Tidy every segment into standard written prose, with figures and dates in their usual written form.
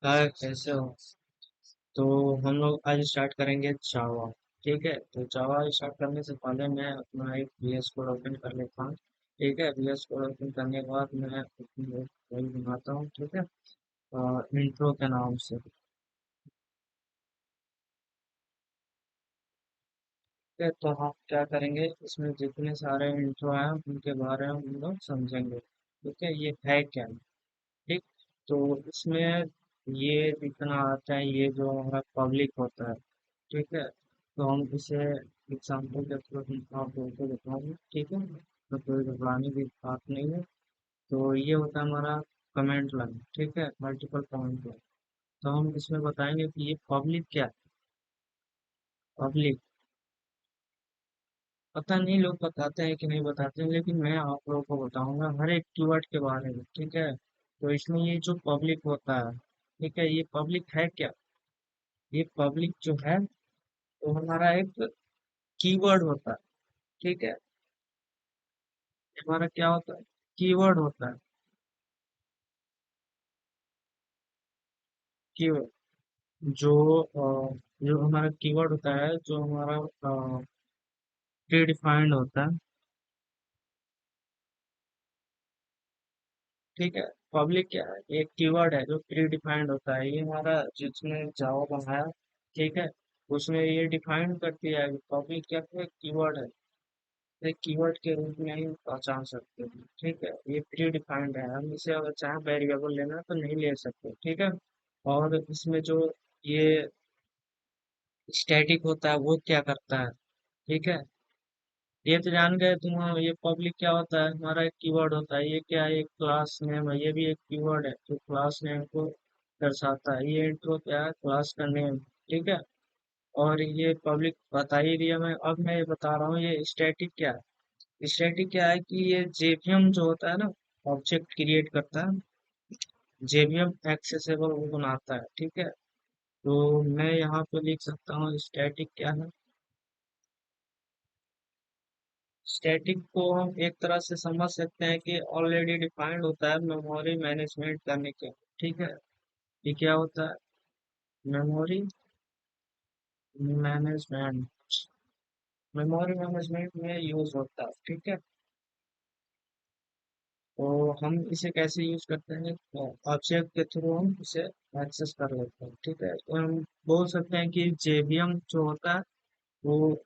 हाय, कैसे हो? तो हम लोग आज स्टार्ट करेंगे जावा। ठीक है, तो जावा स्टार्ट करने से पहले मैं अपना एक VS कोड ओपन कर लेता हूँ। ठीक है, VS कोड ओपन करने के बाद मैं अपनी एक फाइल बनाता हूँ। ठीक है, इंट्रो के नाम से। ठीक है, तो हम क्या करेंगे, इसमें जितने सारे इंट्रो हैं उनके बारे में हम लोग समझेंगे। ठीक है, ये है क्या? ठीक, तो इसमें ये जितना आता है, ये जो हमारा पब्लिक होता है। ठीक है, तो हम इसे एग्जाम्पल के थ्रू हम आप लोगों को बताएंगे। ठीक है, तो कोई घबराने की बात नहीं है। तो ये होता है हमारा कमेंट लाइन। ठीक है, मल्टीपल कमेंट लाइन। तो हम इसमें बताएंगे कि ये पब्लिक क्या है। पब्लिक पता नहीं लोग बताते हैं कि नहीं बताते हैं, लेकिन मैं आप लोगों को बताऊंगा हर एक कीवर्ड के बारे में। ठीक है, तो इसमें ये जो पब्लिक होता है, ठीक है, ये पब्लिक है क्या? ये पब्लिक जो है वो हमारा एक कीवर्ड होता है। ठीक है, ये हमारा क्या होता है? कीवर्ड होता है। कीवर्ड जो जो हमारा कीवर्ड होता है, जो हमारा प्री डिफाइंड होता है। ठीक है, पब्लिक क्या है? एक कीवर्ड है जो प्री डिफाइंड होता है। ये हमारा जिसने जावा बनाया, ठीक है, उसने ये डिफाइन कर दिया है पब्लिक क्या है, कीवर्ड है। एक कीवर्ड के रूप में ही पहचान सकते हैं। ठीक है, ये प्री डिफाइंड है, हम इसे अगर चाहे वेरिएबल लेना है तो नहीं ले सकते। ठीक है, और इसमें जो ये स्टैटिक होता है वो क्या करता है? ठीक है, ये तो जान गए तुम। ये पब्लिक क्या होता है? हमारा एक कीवर्ड होता है। ये क्या है? एक क्लास नेम है, ये भी एक कीवर्ड है जो क्लास नेम को दर्शाता है। ये इंट्रो क्या है? क्लास का नेम। ठीक है, और ये पब्लिक बता ही दिया मैं। अब मैं ये बता रहा हूँ ये स्टैटिक क्या है। स्टैटिक क्या है कि ये जेवीएम जो होता है ना, ऑब्जेक्ट क्रिएट करता है। जेवीएम एक्सेसिबल वो बनाता है। ठीक है, तो मैं यहाँ पे लिख सकता हूँ स्टैटिक क्या है। स्टैटिक को हम एक तरह से समझ सकते हैं कि ऑलरेडी डिफाइंड होता है मेमोरी मैनेजमेंट करने के। ठीक है, ये क्या होता है? Memory management. मेमोरी मैनेजमेंट में यूज होता है। ठीक है, तो हम इसे कैसे यूज करते हैं? ऑब्जेक्ट के थ्रू हम इसे एक्सेस कर लेते हैं। ठीक है, तो हम बोल सकते हैं कि जेवीएम जो होता है वो,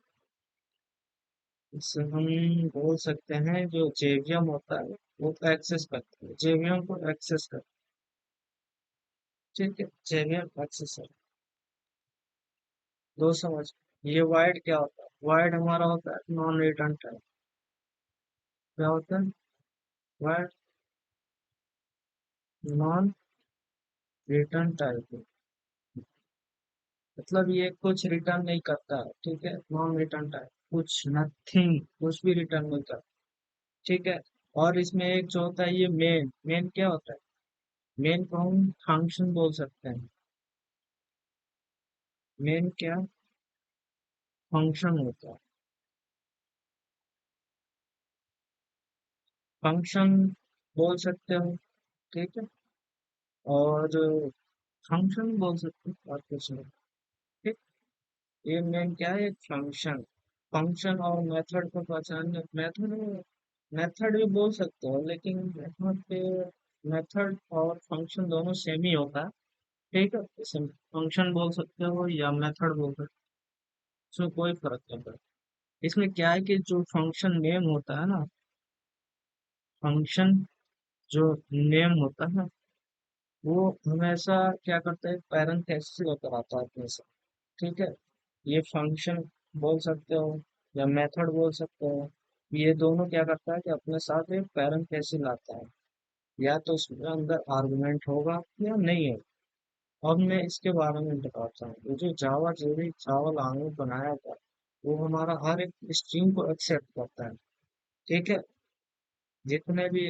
इससे हम बोल सकते हैं जो जेवीएम होता है वो एक्सेस करता है, जेवीएम को एक्सेस करता है। ठीक है, जेवीएम एक्सेस। दो समझ। ये वाइड क्या होता है? वाइड हमारा होता है नॉन रिटर्न टाइप। क्या होता है? वाइड नॉन रिटर्न टाइप, मतलब ये कुछ रिटर्न नहीं करता है। ठीक है, नॉन रिटर्न टाइप कुछ नथिंग, कुछ भी रिटर्न नहीं करता। ठीक है, और इसमें एक जो होता है ये मेन। मेन क्या होता है? मेन को हम फंक्शन बोल सकते हैं। मेन क्या? फंक्शन होता है। फंक्शन बोल सकते हो। ठीक है, और फंक्शन बोल सकते हो और कुछ नहीं। ठीक, ये मेन क्या है? एक फंक्शन। फंक्शन और मेथड को पहचानने, मेथड मेथड भी बोल सकते हो, लेकिन यहाँ पे मेथड और फंक्शन दोनों सेम ही होता है। ठीक है, जैसे फंक्शन बोल सकते हो या मेथड बोल सकते हो, इसमें कोई फर्क नहीं पड़ता। इसमें क्या है कि जो फंक्शन नेम होता है ना, फंक्शन जो नेम होता है वो हमेशा क्या करता है? पैरेंथेसिस लेकर आता है अपने साथ। ठीक है, ये फंक्शन बोल सकते हो या मेथड बोल सकते हो। ये दोनों क्या करता है कि अपने साथ एक पैरेंथेसिस लाता है, या तो उसके अंदर आर्गुमेंट होगा या नहीं है। अब मैं इसके बारे में बताता हूँ। ये जो जावा जेवी जावा लैंग्वेज बनाया था, वो हमारा हर एक स्ट्रीम को एक्सेप्ट करता है। ठीक है, जितने भी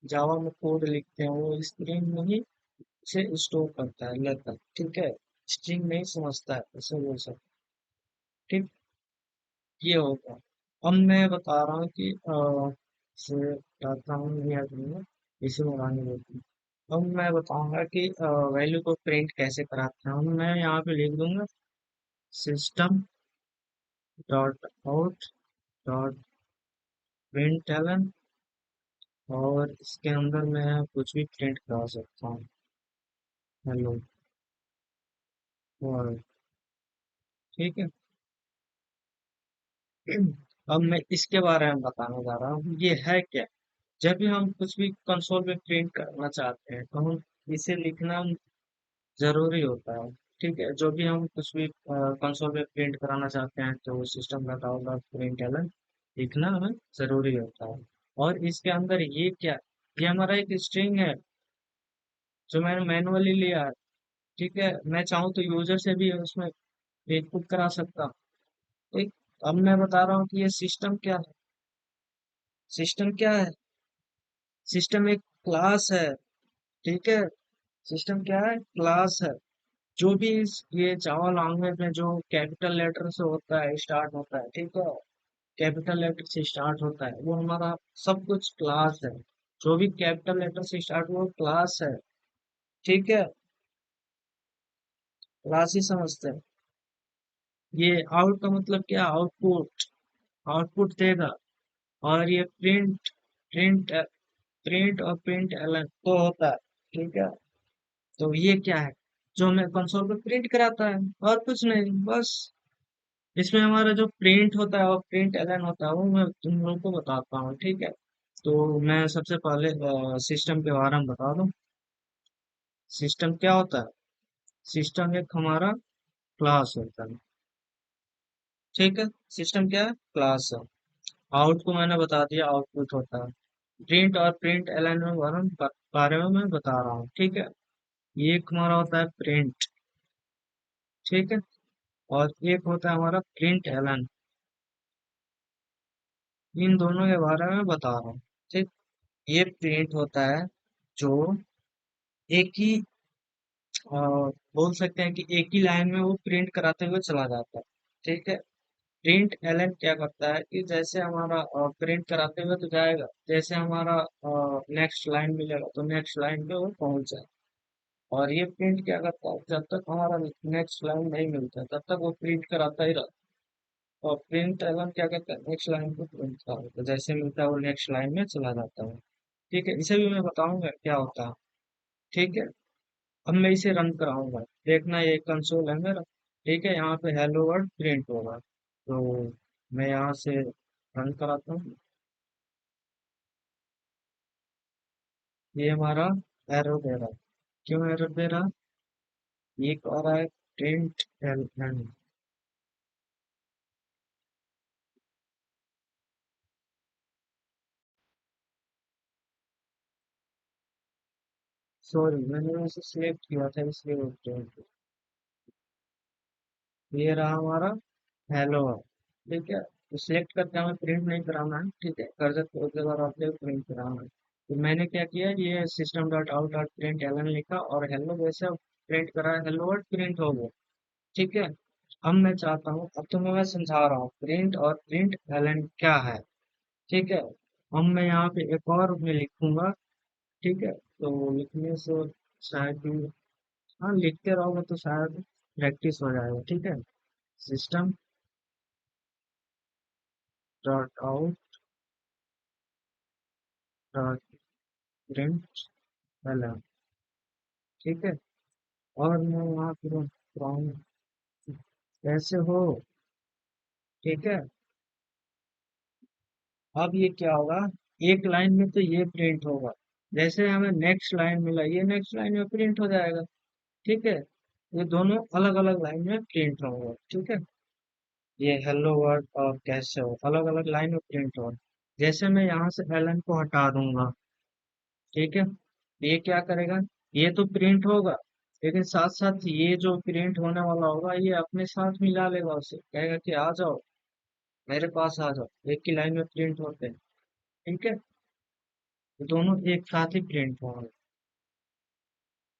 जावा में कोड लिखते हैं वो स्ट्रिंग में ही उसे स्टोर करता है, लेता है। ठीक है, स्ट्रिंग नहीं समझता है, उसे बोल सकते। ठीक, ये होगा। अब मैं बता रहा हूँ कि से डाटा हूँ या नहीं, इसे बनाने देती हूँ। अब मैं बताऊंगा कि वैल्यू को प्रिंट कैसे कराते हैं। मैं यहाँ पे लिख दूंगा system dot out dot println, और इसके अंदर मैं कुछ भी प्रिंट करा सकता हूँ। Hello world. ठीक है। अब मैं इसके बारे में बताने जा रहा हूँ ये है क्या। जब भी हम कुछ भी कंसोल में प्रिंट करना चाहते हैं तो हम इसे लिखना जरूरी होता है। ठीक है, जो भी हम कुछ भी कंसोल में प्रिंट कराना चाहते हैं तो system dot out dot println लिखना हमें जरूरी होता है। और इसके अंदर ये क्या, ये हमारा एक स्ट्रिंग है जो मैंने मैनुअली लिया है। ठीक है, मैं चाहूँ तो यूजर से भी उसमें इनपुट करा सकता हूँ। ठीक। अब मैं बता रहा हूँ कि ये सिस्टम क्या है। सिस्टम क्या है? सिस्टम एक क्लास है। ठीक है। सिस्टम क्या है? क्लास है। जो भी ये जावा लैंग्वेज में जो कैपिटल लेटर से होता है, स्टार्ट होता है, ठीक है, कैपिटल लेटर से स्टार्ट होता है, वो हमारा सब कुछ क्लास है। जो भी कैपिटल लेटर से स्टार्ट हुआ वो क्लास है। ठीक है, क्लास ही समझते हैं। ये आउट का मतलब क्या? आउटपुट। आउटपुट देगा। और ये प्रिंट, प्रिंट प्रिंट और प्रिंट एलन तो होता है। ठीक है। तो ये क्या है? जो हमें कंसोल पे प्रिंट कराता है, और कुछ नहीं, बस। इसमें हमारा जो प्रिंट होता है और प्रिंट एलन होता है वो मैं तुम लोगों को बताता हूँ। ठीक है। तो मैं सबसे पहले सिस्टम के बारे में बता दूं। सिस्टम क्या होता है? सिस्टम एक हमारा क्लास होता है। ठीक है। सिस्टम क्या है? क्लास है। आउट को मैंने बता दिया, आउटपुट होता है। प्रिंट और प्रिंट एलन में बारे में मैं बता रहा हूँ। ठीक है। ये एक हमारा होता है प्रिंट। ठीक है। और एक होता है हमारा प्रिंट एलन। इन दोनों के बारे में बता रहा हूँ। ठीक। ये प्रिंट होता है जो एक ही बोल सकते हैं कि एक ही लाइन में वो प्रिंट कराते हुए चला जाता है। ठीक है। प्रिंट एलन क्या करता है कि जैसे हमारा प्रिंट कराते हुए तो जाएगा, जैसे हमारा नेक्स्ट लाइन मिलेगा तो नेक्स्ट लाइन पे वो पहुंच जाए। और ये प्रिंट क्या करता है, जब तक हमारा नेक्स्ट लाइन नहीं मिलता तब तक वो प्रिंट कराता ही रहता है। और प्रिंट एलन क्या करता है, नेक्स्ट लाइन पे प्रिंट कराता है, जैसे मिलता है वो नेक्स्ट लाइन में चला जाता है। ठीक है, इसे भी मैं बताऊंगा क्या होता है। ठीक है। अब मैं इसे रन कराऊंगा, देखना ये कंसोल है मेरा। ठीक है, यहाँ पे हेलो वर्ल्ड प्रिंट होगा। तो मैं यहाँ से रन कराता हूँ। ये हमारा एरर दे रहा है। क्यों एरर दे रहा है? ये कह रहा है प्रिंट एल एन। सॉरी, मैंने इसे सिलेक्ट किया था इसलिए वो print। ये रहा हमारा हेलो वर्ल्ड। ठीक है। तो सिलेक्ट करके हमें प्रिंट नहीं कराना है। ठीक है, कर्सर को एक बार आपने प्रिंट कराना है। तो मैंने क्या किया, ये system dot out dot println लिखा और हेलो जैसे प्रिंट करा, हेलो वर्ल्ड प्रिंट हो गया। ठीक है। अब मैं चाहता हूँ, अब तुम्हें मैं समझा रहा हूँ प्रिंट और प्रिंट एलन क्या है। ठीक है। अब मैं यहाँ पे एक और में लिखूंगा। ठीक है, तो लिखने से शायद हाँ, लिखते रहोगे तो शायद प्रैक्टिस हो जाएगा। ठीक है। System dot out dot println. ठीक है। और मैं यहाँ पे कैसे हो। ठीक है। अब ये क्या होगा, एक लाइन में तो ये प्रिंट होगा, जैसे हमें नेक्स्ट लाइन मिला ये नेक्स्ट लाइन में प्रिंट हो जाएगा। ठीक है। ये दोनों अलग अलग लाइन में प्रिंट होंगे। ठीक है। ये हेलो वर्ड और कैसे हो अलग अलग लाइन में प्रिंट हो। जैसे मैं यहाँ से एलन को हटा दूंगा। ठीक है। ये क्या करेगा, ये तो प्रिंट होगा, लेकिन साथ साथ ये जो प्रिंट होने वाला होगा ये अपने साथ मिला लेगा, उसे कहेगा कि आ जाओ मेरे पास आ जाओ, एक ही लाइन में प्रिंट होते हैं। ठीक है। तो दोनों एक साथ ही प्रिंट होंगे।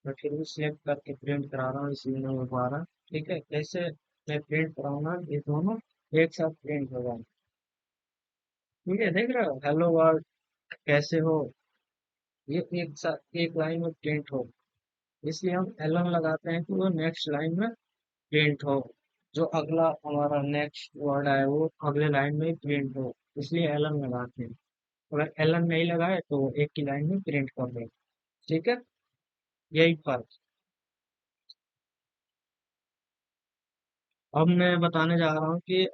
मैं फिर भी सिलेक्ट करके प्रिंट करा रहा हूँ इसलिए नहीं हो पा रहा। ठीक है, कैसे मैं प्रिंट कराऊंगा, ये दोनों एक साथ प्रिंट हो जाएंगे। ठीक है, देख रहे हो हेलो वर्ल्ड कैसे हो। ये एक साथ एक लाइन में प्रिंट हो, इसलिए हम एलन लगाते हैं कि वो नेक्स्ट लाइन में प्रिंट हो, जो अगला हमारा नेक्स्ट वर्ड है वो अगले लाइन में प्रिंट हो, इसलिए एलन लगाते हैं। अगर एलन नहीं लगाए तो वो एक ही लाइन में प्रिंट कर देगा। ठीक है, यही फर्क। अब मैं बताने जा रहा हूँ कि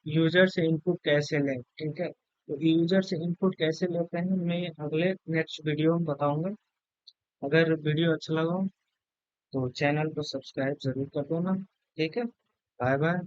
यूजर से इनपुट कैसे लें। ठीक है, तो यूजर से इनपुट कैसे लेते हैं मैं अगले नेक्स्ट वीडियो में बताऊंगा। अगर वीडियो अच्छा लगा हो तो चैनल को सब्सक्राइब जरूर कर दो ना। ठीक है, बाय बाय।